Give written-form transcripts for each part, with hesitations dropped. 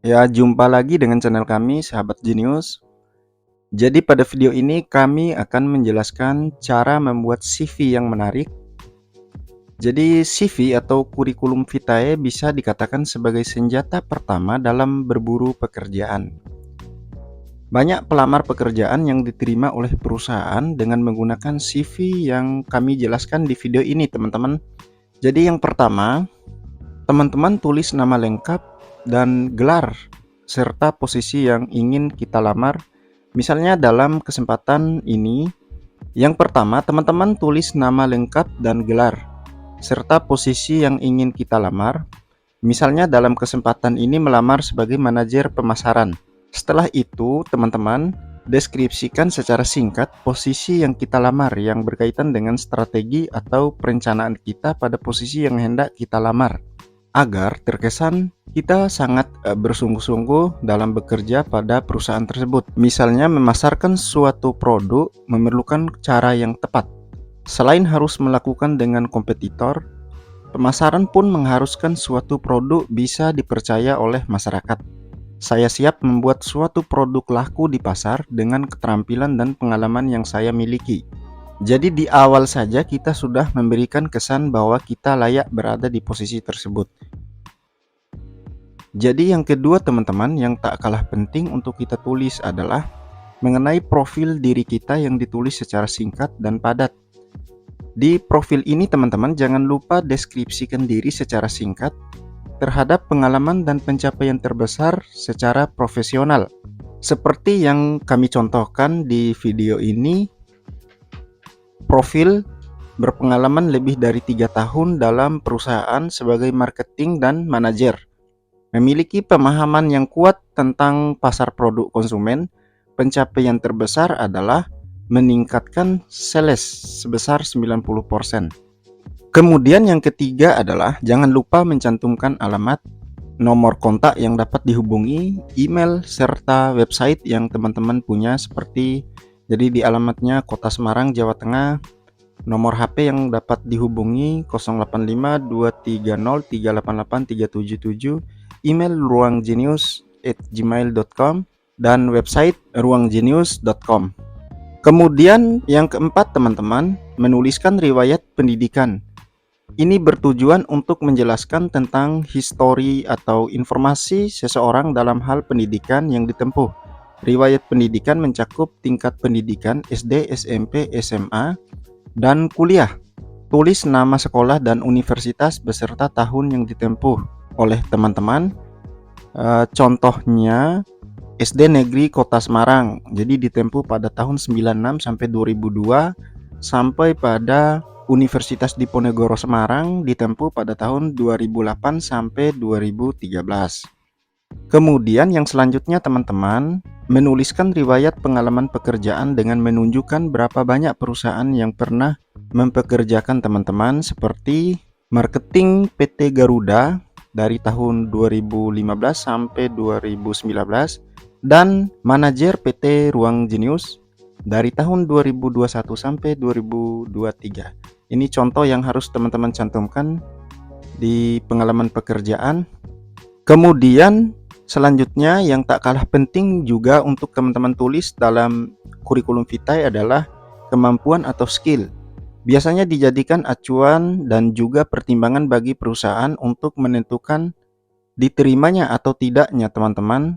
Ya, jumpa lagi dengan channel kami, Sahabat Genius. Jadi pada video ini kami akan menjelaskan cara membuat CV yang menarik. Jadi CV atau kurikulum vitae bisa dikatakan sebagai senjata pertama dalam berburu pekerjaan. Banyak pelamar pekerjaan yang diterima oleh perusahaan dengan menggunakan CV yang kami jelaskan di video ini, teman-teman. Jadi yang pertama, teman-teman tulis nama lengkap dan gelar serta posisi yang ingin kita lamar. Misalnya dalam kesempatan ini, yang pertama teman-teman tulis nama lengkap dan gelar serta posisi yang ingin kita lamar. Misalnya dalam kesempatan ini melamar sebagai manajer pemasaran. Setelah itu teman-teman deskripsikan secara singkat posisi yang kita lamar yang berkaitan dengan strategi atau perencanaan kita pada posisi yang hendak kita lamar, agar terkesan kita sangat bersungguh-sungguh dalam bekerja pada perusahaan tersebut. Misalnya memasarkan suatu produk memerlukan cara yang tepat. Selain harus melakukan dengan kompetitor, pemasaran pun mengharuskan suatu produk bisa dipercaya oleh masyarakat. Saya siap membuat suatu produk laku di pasar dengan keterampilan dan pengalaman yang saya miliki. Jadi di awal saja kita sudah memberikan kesan bahwa kita layak berada di posisi tersebut. Jadi yang kedua teman-teman yang tak kalah penting untuk kita tulis adalah mengenai profil diri kita yang ditulis secara singkat dan padat. Di profil ini teman-teman jangan lupa deskripsikan diri secara singkat terhadap pengalaman dan pencapaian terbesar secara profesional. Seperti yang kami contohkan di video ini, profil berpengalaman lebih dari 3 tahun dalam perusahaan sebagai marketing dan manajer. Memiliki pemahaman yang kuat tentang pasar produk konsumen, pencapaian terbesar adalah meningkatkan sales sebesar 90%. Kemudian yang ketiga adalah jangan lupa mencantumkan alamat, nomor kontak yang dapat dihubungi, email, serta website yang teman-teman punya seperti jadi di alamatnya Kota Semarang, Jawa Tengah, nomor HP yang dapat dihubungi 085230388377, email ruanggenius@gmail.com, dan website ruanggenius.com. Kemudian yang keempat teman-teman, menuliskan riwayat pendidikan. Ini bertujuan untuk menjelaskan tentang histori atau informasi seseorang dalam hal pendidikan yang ditempuh. Riwayat pendidikan mencakup tingkat pendidikan SD, SMP, SMA, dan kuliah. Tulis nama sekolah dan universitas beserta tahun yang ditempuh oleh teman-teman. Contohnya SD Negeri Kota Semarang. Jadi ditempuh pada tahun 96 sampai 2002, sampai pada Universitas Diponegoro Semarang ditempuh pada tahun 2008 sampai 2013. Kemudian yang selanjutnya teman-teman, menuliskan riwayat pengalaman pekerjaan dengan menunjukkan berapa banyak perusahaan yang pernah mempekerjakan teman-teman, seperti marketing PT Garuda dari tahun 2015 sampai 2019 dan manajer PT Ruang Genius dari tahun 2021 sampai 2023. Ini contoh yang harus teman-teman cantumkan di pengalaman pekerjaan. Kemudian selanjutnya yang tak kalah penting juga untuk teman-teman tulis dalam kurikulum vitae adalah kemampuan atau skill. Biasanya dijadikan acuan dan juga pertimbangan bagi perusahaan untuk menentukan diterimanya atau tidaknya teman-teman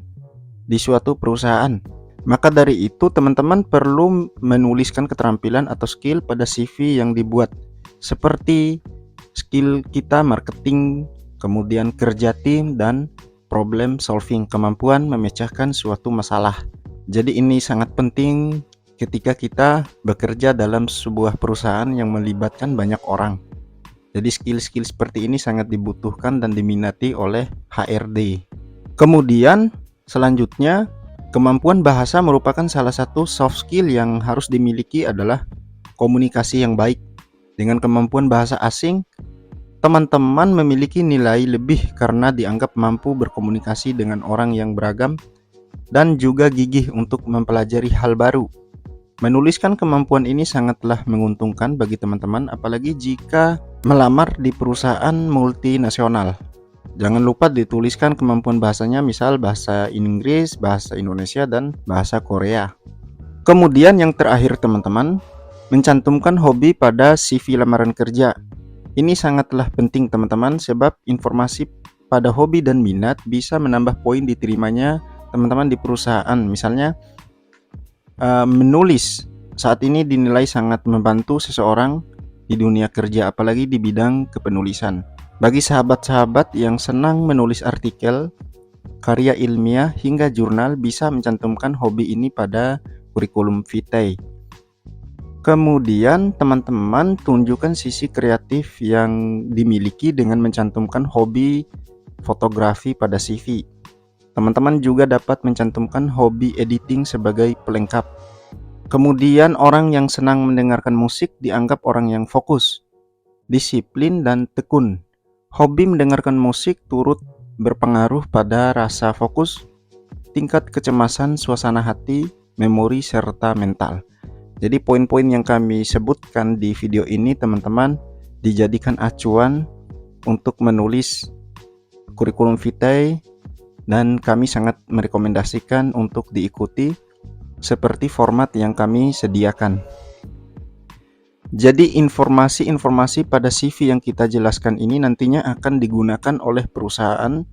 di suatu perusahaan. Maka dari itu teman-teman perlu menuliskan keterampilan atau skill pada CV yang dibuat, seperti skill kita marketing, kemudian kerja tim, dan problem solving, kemampuan memecahkan suatu masalah. Jadi ini sangat penting ketika kita bekerja dalam sebuah perusahaan yang melibatkan banyak orang. Jadi skill-skill seperti ini sangat dibutuhkan dan diminati oleh HRD. Kemudian selanjutnya, kemampuan bahasa merupakan salah satu soft skill yang harus dimiliki adalah komunikasi yang baik. Dengan kemampuan bahasa asing, teman-teman memiliki nilai lebih karena dianggap mampu berkomunikasi dengan orang yang beragam dan juga gigih untuk mempelajari hal baru. Menuliskan kemampuan ini sangatlah menguntungkan bagi teman-teman, apalagi jika melamar di perusahaan multinasional. Jangan lupa dituliskan kemampuan bahasanya, misal bahasa Inggris, bahasa Indonesia, dan bahasa Korea. Kemudian yang terakhir teman-teman, mencantumkan hobi pada CV lamaran kerja. Ini sangatlah penting teman-teman, sebab informasi pada hobi dan minat bisa menambah poin diterimanya teman-teman di perusahaan. Misalnya menulis saat ini dinilai sangat membantu seseorang di dunia kerja, apalagi di bidang kepenulisan. Bagi sahabat-sahabat yang senang menulis artikel, karya ilmiah, hingga jurnal, bisa mencantumkan hobi ini pada kurikulum vitae. Kemudian teman-teman tunjukkan sisi kreatif yang dimiliki dengan mencantumkan hobi fotografi pada CV. Teman-teman juga dapat mencantumkan hobi editing sebagai pelengkap. Kemudian orang yang senang mendengarkan musik dianggap orang yang fokus, disiplin, dan tekun. Hobi mendengarkan musik turut berpengaruh pada rasa fokus, tingkat kecemasan, suasana hati, memori, serta mental. Jadi poin-poin yang kami sebutkan di video ini teman-teman dijadikan acuan untuk menulis kurikulum vitae, dan kami sangat merekomendasikan untuk diikuti seperti format yang kami sediakan. Jadi informasi-informasi pada CV yang kita jelaskan ini nantinya akan digunakan oleh perusahaan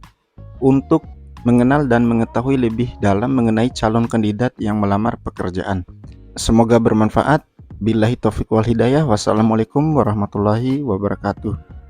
untuk mengenal dan mengetahui lebih dalam mengenai calon kandidat yang melamar pekerjaan. Semoga bermanfaat. Billahi taufiq wal hidayah. Wassalamualaikum warahmatullahi wabarakatuh.